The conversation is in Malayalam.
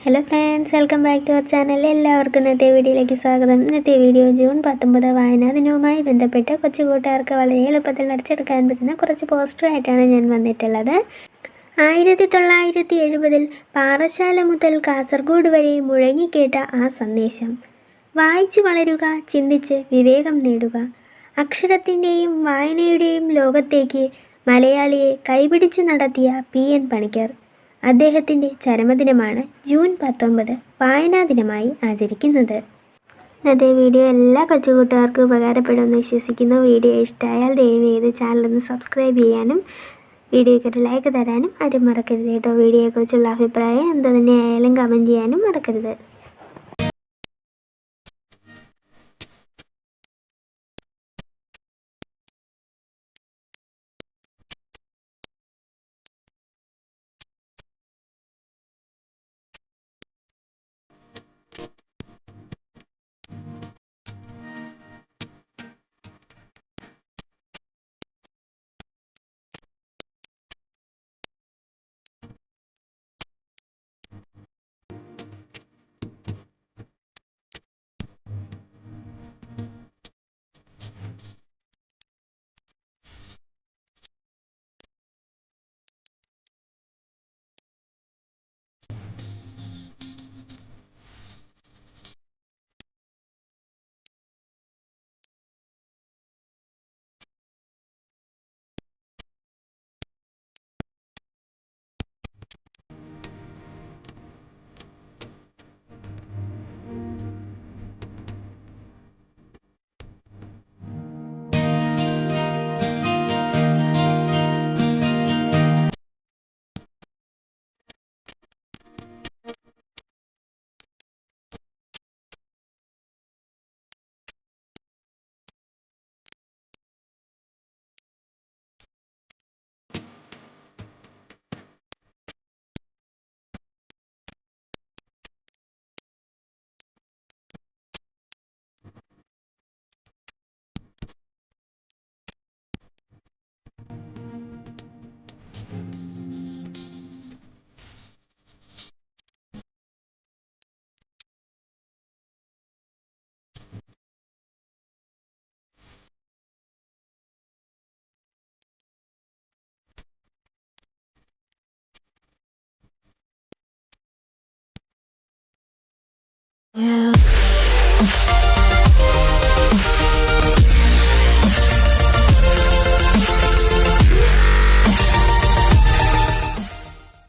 Hello friends, welcome back to our channel. എല്ലാവർക്കും ഇന്നത്തെ വീഡിയോയിലേക്ക് സ്വാഗതം. ഇന്നത്തെ വീഡിയോ ജൂൺ 19 വായനാ ദിനവുമായി ബന്ധപ്പെട്ട് കൊച്ചു കൂട്ടുകാർക്ക് വളരെ എളുപ്പത്തിൽ അടിച്ചെടുക്കാൻ പറ്റുന്ന കുറച്ച് പോസ്റ്ററായിട്ടാണ് ഞാൻ വന്നിട്ടുള്ളത്. 1970 പാറശാല മുതൽ കാസർഗോഡ് വരെ മുഴങ്ങിക്കേട്ട ആ സന്ദേശം. വായിച്ചു വളരുക, ചിന്തിച്ച് വിവേകം നേടുക. അക്ഷരത്തിൻ്റെയും വായനയുടെയും ലോകത്തേക്ക് മലയാളിയെ കൈപിടിച്ചു നടത്തിയ PN പണിക്കർ. അദ്ദേഹത്തിൻ്റെ ചരമദിനമാണ് ജൂൺ 19 വായനാ ദിനമായി ആചരിക്കുന്നത്. ഇന്നത്തെ വീഡിയോ എല്ലാ കൊച്ചുകൂട്ടുകാർക്കും ഉപകാരപ്പെടുമെന്ന് വിശ്വസിക്കുന്നു. വീഡിയോ ഇഷ്ടമായാൽ ദയവേത് ചാനലൊന്ന് സബ്സ്ക്രൈബ് ചെയ്യാനും വീഡിയോയ്ക്ക് ഒരു ലൈക്ക് തരാനും ആരും മറക്കരുത് കേട്ടോ. വീഡിയോയെക്കുറിച്ചുള്ള അഭിപ്രായം എന്ത് തന്നെയായാലും കമൻറ്റ് ചെയ്യാനും മറക്കരുത്.